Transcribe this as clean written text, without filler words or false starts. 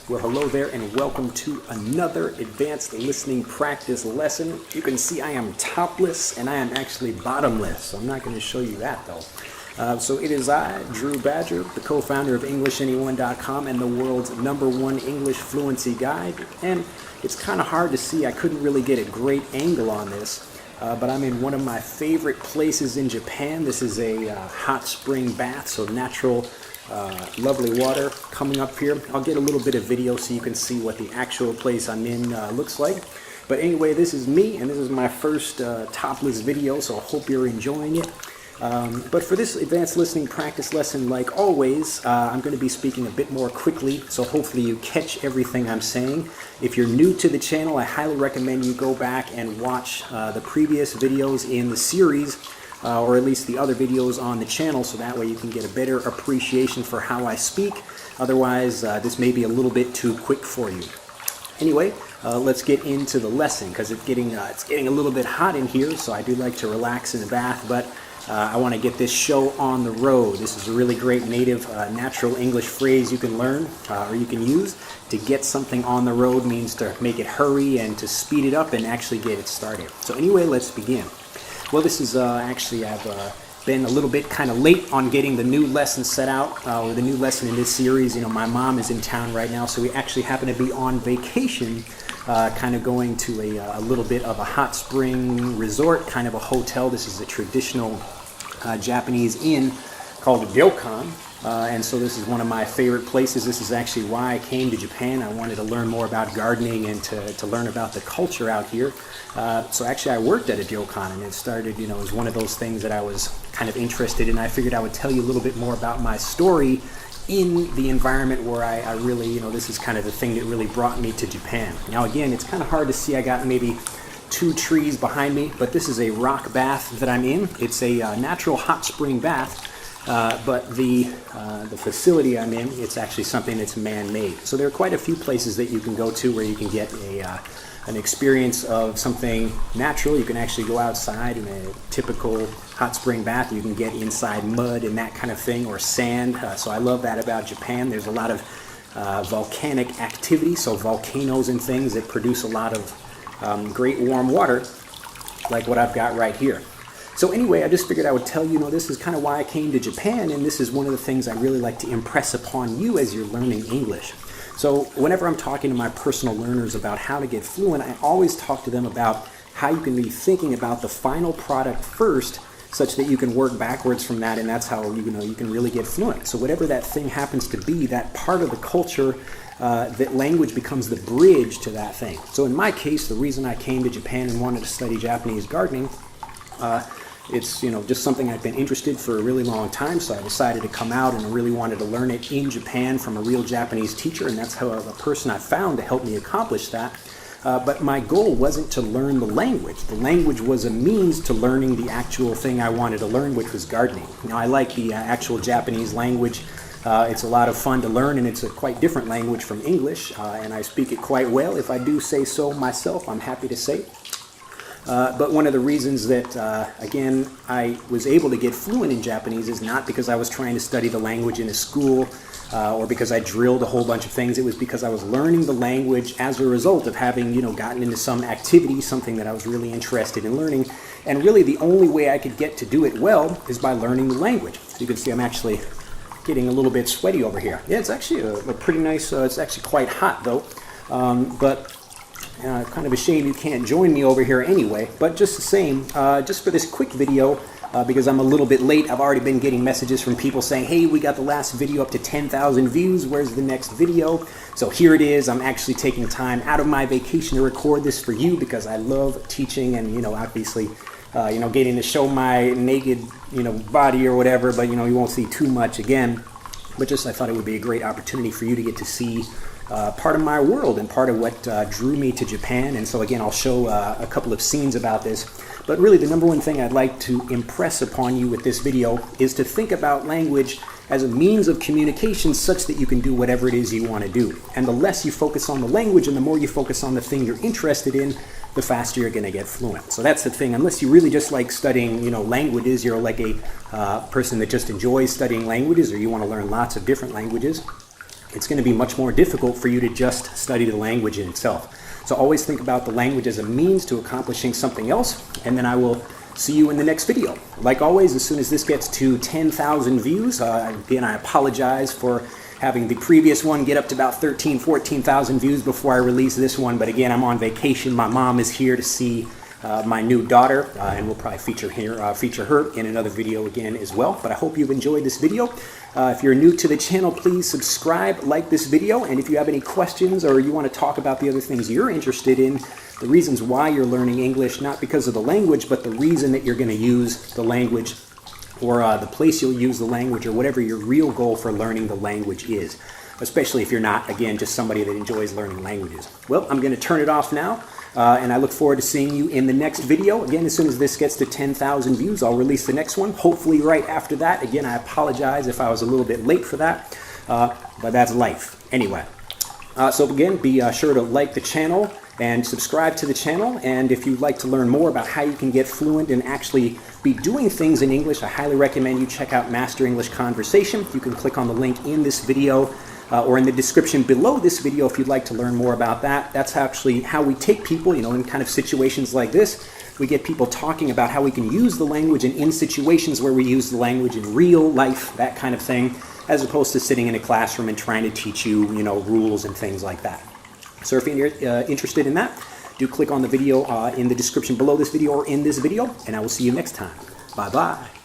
Well, hello there and welcome to another advanced listening practice lesson. You can see I am topless and I am actually bottomless, so I'm not going to show you that though. So it is I, Drew Badger, the co-founder of EnglishAnyone.com and the world's #1 English fluency guide. And it's kind of hard to see, I couldn't really get a great angle on this, but I'm in one of my favorite places in Japan. This is a hot spring bath, so natural lovely water coming up here. I'll get a little bit of video so you can see what the actual place I'm in looks like. But anyway, this is me, and this is my first topless video, so I hope you're enjoying it. But for this advanced listening practice lesson, like always, I'm going to be speaking a bit more quickly, so hopefully you catch everything I'm saying. If you're new to the channel, I highly recommend you go back and watch the previous videos in the series, or at least the other videos on the channel, so that way you can get a better appreciation for how I speak. Otherwise, this may be a little bit too quick for you. Anyway, let's get into the lesson, because it's getting a little bit hot in here, so I do like to relax in the bath, but I want to get this show on the road. This is a really great native natural English phrase you can learn, or you can use. To get something on the road means to make it hurry and to speed it up and actually get it started. So anyway, let's begin. Well, this is actually, I've been a little bit kind of late on getting the new lesson set out, or the new lesson in this series. You know, my mom is in town right now, so we actually happen to be on vacation, kind of going to a little bit of a hot spring resort, kind of a hotel. This is a traditional Japanese inn called a ryokan. And so this is one of my favorite places. This is actually why I came to Japan. I wanted to learn more about gardening and to learn about the culture out here. So actually I worked at a ryokan, and it started, it was one of those things that I was kind of interested in. I figured I would tell you a little bit more about my story in the environment where I really, this is kind of the thing that really brought me to Japan. Now again, it's kind of hard to see. I got maybe 2 trees behind me, but this is a rock bath that I'm in. It's a natural hot spring bath. But the facility I'm in, it's actually something that's man-made. So there are quite a few places that you can go to where you can get an experience of something natural. You can actually go outside in a typical hot spring bath. You can get inside mud and that kind of thing, or sand. So I love that about Japan. There's a lot of volcanic activity, so volcanoes and things that produce a lot of great warm water, like what I've got right here. So anyway, I just figured I would tell you, this is kind of why I came to Japan, and this is one of the things I really like to impress upon you as you're learning English. So whenever I'm talking to my personal learners about how to get fluent, I always talk to them about how you can be thinking about the final product first, such that you can work backwards from that, and that's how you can really get fluent. So whatever that thing happens to be, that part of the culture, that language becomes the bridge to that thing. So in my case, the reason I came to Japan and wanted to study Japanese gardening, it's just something I've been interested for a really long time, so I decided to come out and I really wanted to learn it in Japan from a real Japanese teacher, and that's how the person I found to help me accomplish that. But my goal wasn't to learn the language. The language was a means to learning the actual thing I wanted to learn, which was gardening. I like the actual Japanese language. It's a lot of fun to learn, and it's a quite different language from English, and I speak it quite well. If I do say so myself, I'm happy to say it. But one of the reasons that, again, I was able to get fluent in Japanese is not because I was trying to study the language in a school, or because I drilled a whole bunch of things. It was because I was learning the language as a result of having, gotten into some activity, something that I was really interested in learning. And really the only way I could get to do it well is by learning the language. So you can see I'm actually getting a little bit sweaty over here. Yeah, it's actually a pretty nice, it's actually quite hot though, but kind of a shame you can't join me over here anyway, but just the same, just for this quick video, because I'm a little bit late, I've already been getting messages from people saying, hey, we got the last video up to 10,000 views, where's the next video? So here it is. I'm actually taking time out of my vacation to record this for you because I love teaching and, obviously, getting to show my naked, body or whatever, but, you won't see too much again. But just I thought it would be a great opportunity for you to get to see part of my world and part of what drew me to Japan. And so again, I'll show a couple of scenes about this. But really the number one thing I'd like to impress upon you with this video is to think about language as a means of communication such that you can do whatever it is you want to do. And the less you focus on the language and the more you focus on the thing you're interested in, the faster you're going to get fluent. So that's the thing. Unless you really just like studying, languages, you're like a person that just enjoys studying languages, or you want to learn lots of different languages, it's going to be much more difficult for you to just study the language in itself. So always think about the language as a means to accomplishing something else, and then I will see you in the next video. Like always, as soon as this gets to 10,000 views, again, I apologize for having the previous one get up to about 14,000 views before I release this one. But again, I'm on vacation. My mom is here to see my new daughter, and we'll probably feature her in another video again as well. But I hope you've enjoyed this video. If you're new to the channel, please subscribe, like this video, and if you have any questions or you want to talk about the other things you're interested in, the reasons why you're learning English, not because of the language, but the reason that you're going to use the language, or the place you'll use the language, or whatever your real goal for learning the language is, especially if you're not, again, just somebody that enjoys learning languages. Well, I'm going to turn it off now, and I look forward to seeing you in the next video. Again, as soon as this gets to 10,000 views, I'll release the next one, hopefully right after that. Again, I apologize if I was a little bit late for that, but that's life. Anyway, so again, be sure to like the channel and subscribe to the channel. And if you'd like to learn more about how you can get fluent and actually be doing things in English, I highly recommend you check out Master English Conversation. You can click on the link in this video or in the description below this video if you'd like to learn more about that. That's actually how we take people, in kind of situations like this. We get people talking about how we can use the language and in situations where we use the language in real life, that kind of thing, as opposed to sitting in a classroom and trying to teach you, rules and things like that. So if you're interested in that, do click on the video in the description below this video or in this video, and I will see you next time. Bye-bye.